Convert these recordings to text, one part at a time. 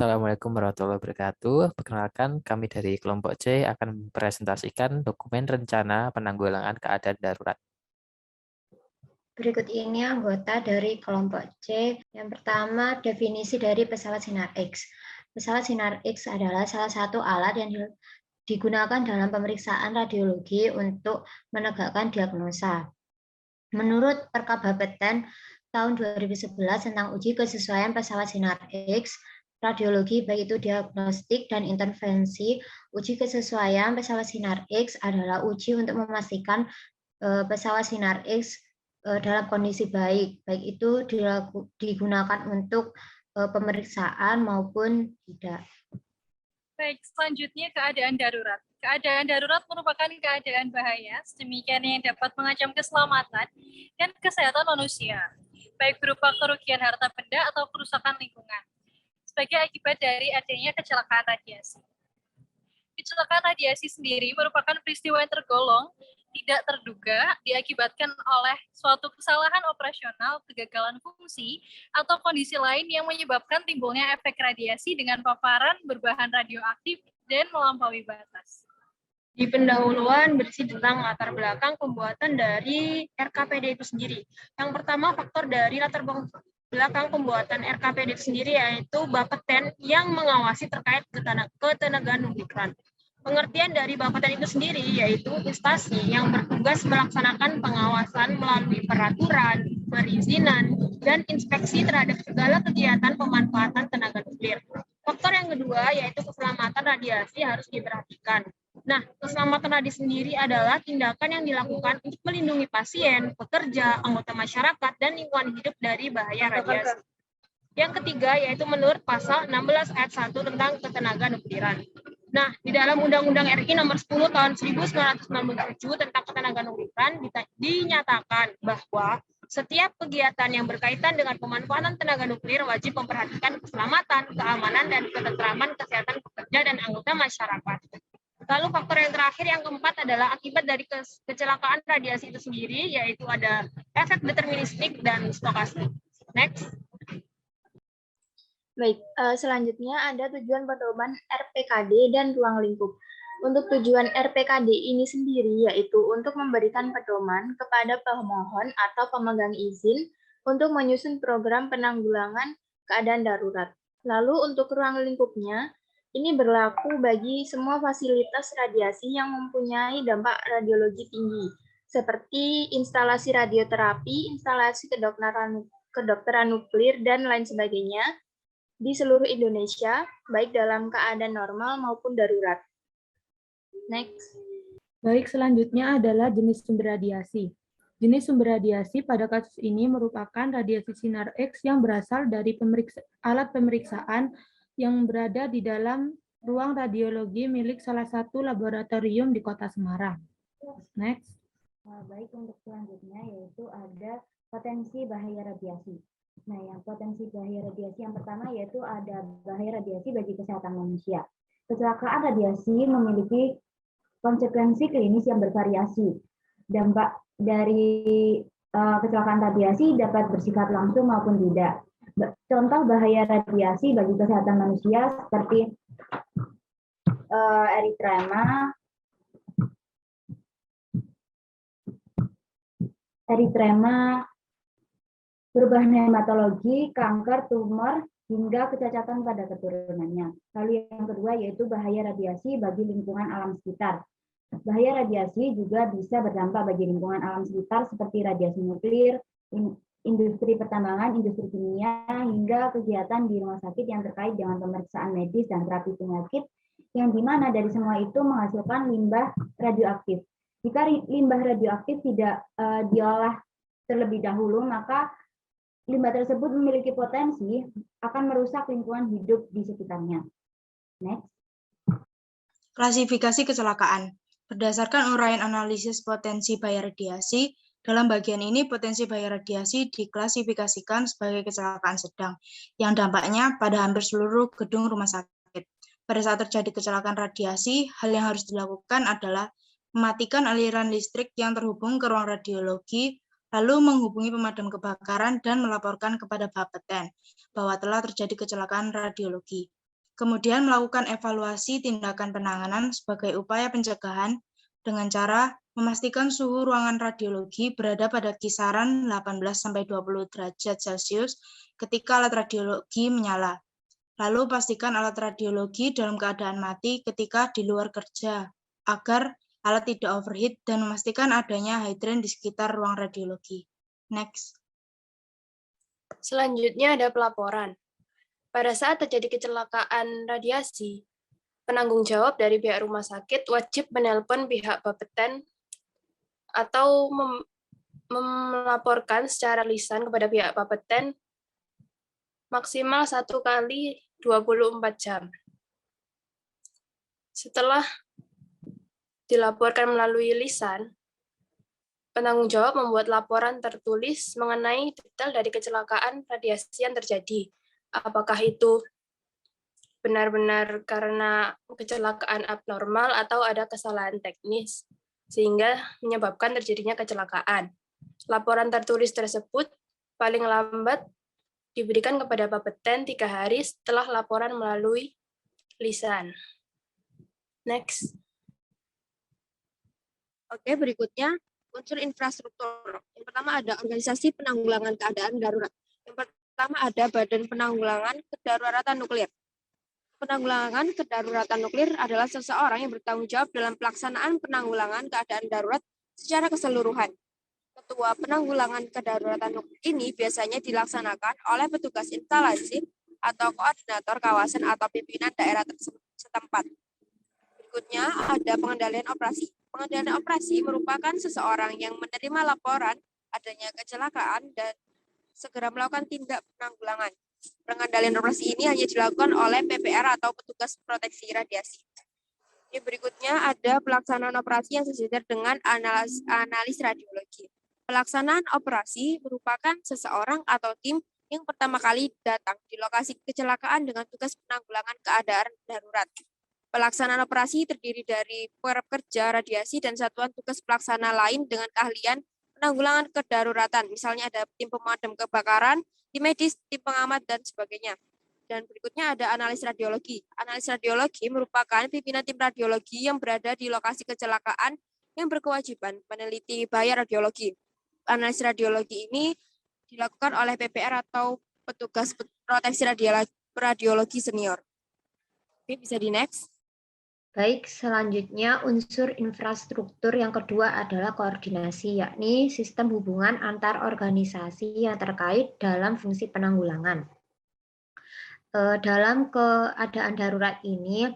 Assalamualaikum warahmatullahi wabarakatuh. Perkenalkan, kami dari kelompok C akan mempresentasikan dokumen rencana penanggulangan keadaan darurat. Berikut ini anggota dari kelompok C. Yang pertama, definisi dari pesawat sinar X. Pesawat sinar X adalah salah satu alat yang digunakan dalam pemeriksaan radiologi untuk menegakkan diagnosa. Menurut Perkab Bapeten tahun 2011 tentang uji kesesuaian pesawat sinar X, radiologi baik itu diagnostik dan intervensi, uji kesesuaian pesawat sinar X adalah uji untuk memastikan pesawat sinar X dalam kondisi baik itu digunakan untuk pemeriksaan maupun tidak. Baik, selanjutnya keadaan darurat. Keadaan darurat merupakan keadaan bahaya, sedemikian yang dapat mengancam keselamatan dan kesehatan manusia, baik berupa kerugian harta benda atau kerusakan lingkungan, sebagai akibat dari adanya kecelakaan radiasi. Kecelakaan radiasi sendiri merupakan peristiwa yang tergolong tidak terduga diakibatkan oleh suatu kesalahan operasional, kegagalan fungsi, atau kondisi lain yang menyebabkan timbulnya efek radiasi dengan paparan berbahan radioaktif dan melampaui batas. Di pendahuluan berisi tentang latar belakang pembuatan dari RKPD itu sendiri. Yang pertama, faktor dari latar belakang pembuatan RKPD itu sendiri yaitu Bapeten yang mengawasi terkait ketenagaan nuklir. Pengertian dari Bapeten itu sendiri yaitu instansi yang bertugas melaksanakan pengawasan melalui peraturan, perizinan, dan inspeksi terhadap segala kegiatan pemanfaatan tenaga nuklir. Faktor yang kedua yaitu keselamatan radiasi harus diperhatikan. Nah, keselamatan radiasi sendiri adalah tindakan yang dilakukan untuk melindungi pasien, pekerja, anggota masyarakat, dan lingkungan hidup dari bahaya radiasi. Yang ketiga yaitu menurut pasal 16 ayat 1 tentang ketenaga nukliran. Nah, di dalam Undang-Undang RI nomor 10 tahun 1997 tentang ketenaga nukliran dinyatakan bahwa setiap kegiatan yang berkaitan dengan pemanfaatan tenaga nuklir wajib memperhatikan keselamatan, keamanan, dan ketentraman kesehatan pekerja dan anggota masyarakat. Lalu faktor yang terakhir, yang keempat adalah akibat dari kecelakaan radiasi itu sendiri, yaitu ada efek deterministik dan stokastik. Next. Baik, selanjutnya ada tujuan pedoman RPKD dan ruang lingkup. Untuk tujuan RPKD ini sendiri yaitu untuk memberikan pedoman kepada pemohon atau pemegang izin untuk menyusun program penanggulangan keadaan darurat. Lalu untuk ruang lingkupnya, ini berlaku bagi semua fasilitas radiasi yang mempunyai dampak radiologi tinggi, seperti instalasi radioterapi, instalasi kedokteran nuklir, dan lain sebagainya, di seluruh Indonesia, baik dalam keadaan normal maupun darurat. Next. Baik, selanjutnya adalah jenis sumber radiasi. Jenis sumber radiasi pada kasus ini merupakan radiasi sinar X yang berasal dari alat pemeriksaan yang berada di dalam ruang radiologi milik salah satu laboratorium di Kota Semarang. Next. Baik, untuk selanjutnya yaitu ada potensi bahaya radiasi. Nah, yang potensi bahaya radiasi yang pertama yaitu ada bahaya radiasi bagi kesehatan manusia. Kecelakaan radiasi memiliki konsekuensi klinis yang bervariasi. Dampak dari kecelakaan radiasi dapat bersifat langsung maupun tidak. Contoh bahaya radiasi bagi kesehatan manusia seperti eritrema, perubahan hematologi, kanker, tumor, hingga kecacatan pada keturunannya. Lalu yang kedua yaitu bahaya radiasi bagi lingkungan alam sekitar. Bahaya radiasi juga bisa berdampak bagi lingkungan alam sekitar seperti radiasi nuklir, industri pertambangan, industri kimia, hingga kegiatan di rumah sakit yang terkait dengan pemeriksaan medis dan terapi penyakit, yang dimana dari semua itu menghasilkan limbah radioaktif. Jika limbah radioaktif tidak diolah terlebih dahulu, maka limbah tersebut memiliki potensi akan merusak lingkungan hidup di sekitarnya. Next. Klasifikasi kecelakaan. Berdasarkan uraian analisis potensi bahaya radiasi, dalam bagian ini potensi bahaya radiasi diklasifikasikan sebagai kecelakaan sedang, yang dampaknya pada hampir seluruh gedung rumah sakit. Pada saat terjadi kecelakaan radiasi, hal yang harus dilakukan adalah mematikan aliran listrik yang terhubung ke ruang radiologi, lalu menghubungi pemadam kebakaran dan melaporkan kepada Bapeten bahwa telah terjadi kecelakaan radiologi. Kemudian melakukan evaluasi tindakan penanganan sebagai upaya pencegahan dengan cara memastikan suhu ruangan radiologi berada pada kisaran 18-20 derajat Celcius ketika alat radiologi menyala. Lalu pastikan alat radiologi dalam keadaan mati ketika di luar kerja, agar alat tidak overheat dan memastikan adanya hidran di sekitar ruang radiologi. Next. Selanjutnya ada pelaporan. Pada saat terjadi kecelakaan radiasi, penanggung jawab dari pihak rumah sakit wajib menelpon pihak Bapeten atau melaporkan secara lisan kepada pihak Bapeten maksimal 1 kali 24 jam. Setelah dilaporkan melalui lisan, penanggung jawab membuat laporan tertulis mengenai detail dari kecelakaan radiasi yang terjadi. Apakah itu benar-benar karena kecelakaan abnormal atau ada kesalahan teknis, sehingga menyebabkan terjadinya kecelakaan. Laporan tertulis tersebut paling lambat diberikan kepada Bapeten 3 hari setelah laporan melalui lisan. Next. Oke, berikutnya unsur infrastruktur. Yang pertama ada organisasi penanggulangan keadaan darurat. Yang pertama ada Badan Penanggulangan Kedaruratan Nuklir. Penanggulangan kedaruratan nuklir adalah seseorang yang bertanggung jawab dalam pelaksanaan penanggulangan keadaan darurat secara keseluruhan. Ketua penanggulangan kedaruratan nuklir ini biasanya dilaksanakan oleh petugas instalasi atau koordinator kawasan atau pimpinan daerah setempat. Berikutnya ada pengendalian operasi. Pengendalian operasi merupakan seseorang yang menerima laporan adanya kecelakaan dan segera melakukan tindak penanggulangan. Pengendalian operasi ini hanya dilakukan oleh PPR atau petugas proteksi radiasi. Ini berikutnya ada pelaksanaan operasi yang sejajar dengan analis radiologi. Pelaksanaan operasi merupakan seseorang atau tim yang pertama kali datang di lokasi kecelakaan dengan tugas penanggulangan keadaan darurat. Pelaksanaan operasi terdiri dari pekerja radiasi dan satuan tugas pelaksana lain dengan keahlian penanggulangan kedaruratan. Misalnya ada tim pemadam kebakaran, tim medis, tim pengamat, dan sebagainya. Dan berikutnya ada analis radiologi. Analis radiologi merupakan pimpinan tim radiologi yang berada di lokasi kecelakaan yang berkewajiban meneliti bahaya radiologi. Analis radiologi ini dilakukan oleh PPR atau petugas proteksi radiologi senior. Oke, bisa di next. Baik, selanjutnya unsur infrastruktur yang kedua adalah koordinasi, yakni sistem hubungan antar organisasi yang terkait dalam fungsi penanggulangan. Dalam keadaan darurat ini,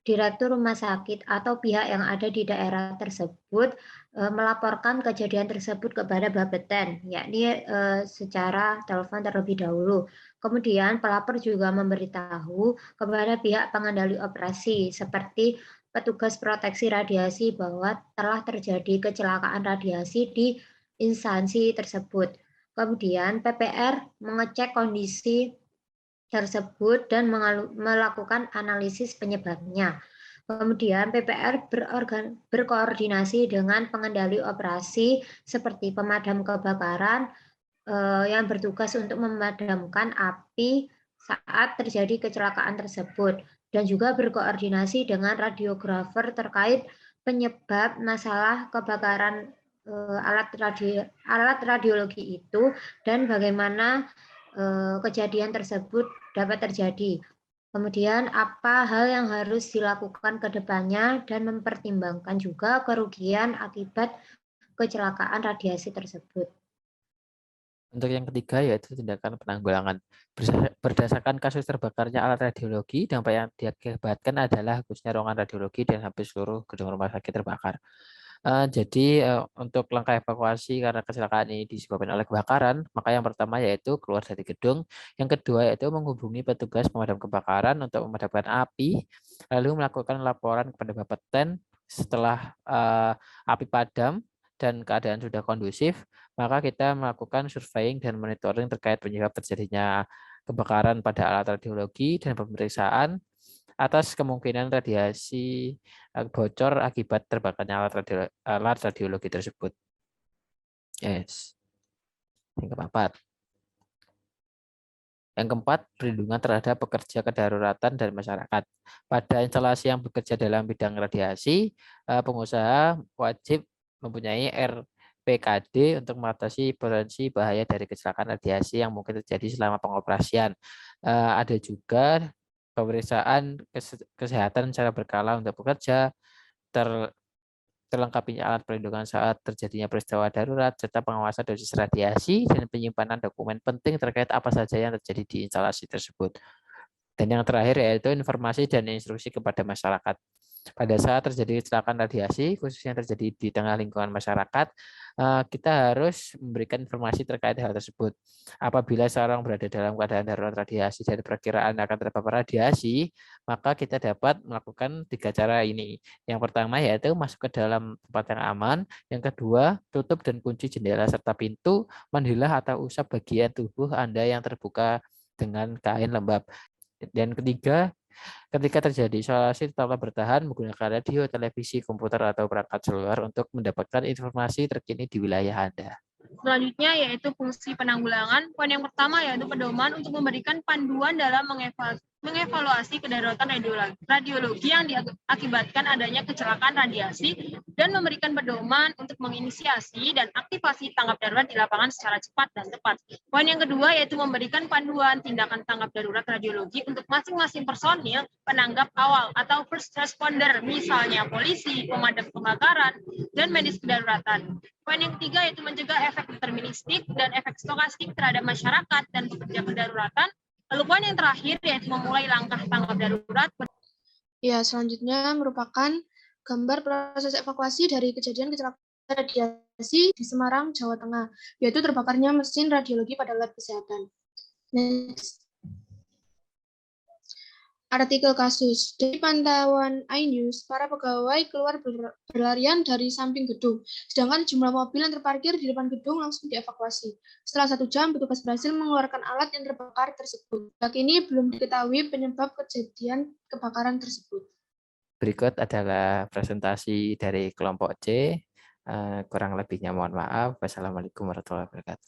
direktur rumah sakit atau pihak yang ada di daerah tersebut melaporkan kejadian tersebut kepada Bapeten, yakni secara telepon terlebih dahulu. Kemudian pelapor juga memberitahu kepada pihak pengendali operasi seperti petugas proteksi radiasi bahwa telah terjadi kecelakaan radiasi di instansi tersebut. Kemudian PPR mengecek kondisi tersebut dan melakukan analisis penyebabnya. Kemudian PPR berkoordinasi dengan pengendali operasi seperti pemadam kebakaran yang bertugas untuk memadamkan api saat terjadi kecelakaan tersebut, dan juga berkoordinasi dengan radiografer terkait penyebab masalah kebakaran alat radiologi itu dan bagaimana kejadian tersebut dapat terjadi. Kemudian apa hal yang harus dilakukan ke depannya dan mempertimbangkan juga kerugian akibat kecelakaan radiasi tersebut. Untuk yang ketiga yaitu tindakan penanggulangan. Berdasarkan kasus terbakarnya alat radiologi, dampak yang diakibatkan adalah khususnya ruangan radiologi dan hampir seluruh gedung rumah sakit terbakar. Jadi untuk langkah evakuasi karena kecelakaan ini disebabkan oleh kebakaran, maka yang pertama yaitu keluar dari gedung, yang kedua yaitu menghubungi petugas pemadam kebakaran untuk memadamkan api, lalu melakukan laporan kepada Bapeten. Setelah api padam dan keadaan sudah kondusif, maka kita melakukan surveying dan monitoring terkait penyebab terjadinya kebakaran pada alat radiologi dan pemeriksaan atas kemungkinan radiasi bocor akibat terbakarnya alat radiologi tersebut. Yes. Yang keempat. Yang keempat, perlindungan terhadap pekerja kedaruratan dan masyarakat. Pada instalasi yang bekerja dalam bidang radiasi, pengusaha wajib mempunyai RPKD untuk mengatasi potensi bahaya dari kecelakaan radiasi yang mungkin terjadi selama pengoperasian. Ada juga pemeriksaan kesehatan secara berkala untuk pekerja, terlengkapinya alat perlindungan saat terjadinya peristiwa darurat, serta pengawasan dosis radiasi dan penyimpanan dokumen penting terkait apa saja yang terjadi di instalasi tersebut. Dan yang terakhir yaitu informasi dan instruksi kepada masyarakat. Pada saat terjadi kecelakaan radiasi, khususnya terjadi di tengah lingkungan masyarakat, kita harus memberikan informasi terkait hal tersebut. Apabila seorang berada dalam keadaan darurat radiasi dan perkiraan akan terpapar radiasi, maka kita dapat melakukan 3 cara ini. Yang pertama yaitu masuk ke dalam tempat yang aman. Yang kedua, tutup dan kunci jendela serta pintu, mendilah atau usap bagian tubuh Anda yang terbuka dengan kain lembab. Dan ketiga, ketika terjadi isolasi, tetaplah bertahan menggunakan radio, televisi, komputer, atau perangkat seluler untuk mendapatkan informasi terkini di wilayah Anda. Selanjutnya yaitu fungsi penanggulangan. Poin yang pertama yaitu pedoman untuk memberikan panduan dalam mengevaluasi kedaruratan radiologi yang diakibatkan adanya kecelakaan radiasi dan memberikan pedoman untuk menginisiasi dan aktivasi tanggap darurat di lapangan secara cepat dan tepat. Poin yang kedua yaitu memberikan panduan tindakan tanggap darurat radiologi untuk masing-masing personil penanggap awal atau first responder, misalnya polisi, pemadam kebakaran, dan medis kedaruratan. Poin yang ketiga yaitu mencegah efek deterministik dan efek stokastik terhadap masyarakat dan pekerja kedaruratan. Lalu poin yang terakhir yaitu memulai langkah tanggap darurat. Ya, selanjutnya merupakan gambar proses evakuasi dari kejadian kecelakaan radiasi di Semarang, Jawa Tengah, yaitu terbakarnya mesin radiologi pada lab kesehatan. Next. Artikel kasus. Dari pantauan iNews, para pegawai keluar berlarian dari samping gedung, sedangkan jumlah mobil yang terparkir di depan gedung langsung dievakuasi. Setelah 1 jam, petugas berhasil mengeluarkan alat yang terbakar tersebut. Hingga kini belum diketahui penyebab kejadian kebakaran tersebut. Berikut adalah presentasi dari kelompok C. Kurang lebihnya mohon maaf. Wassalamualaikum warahmatullahi wabarakatuh.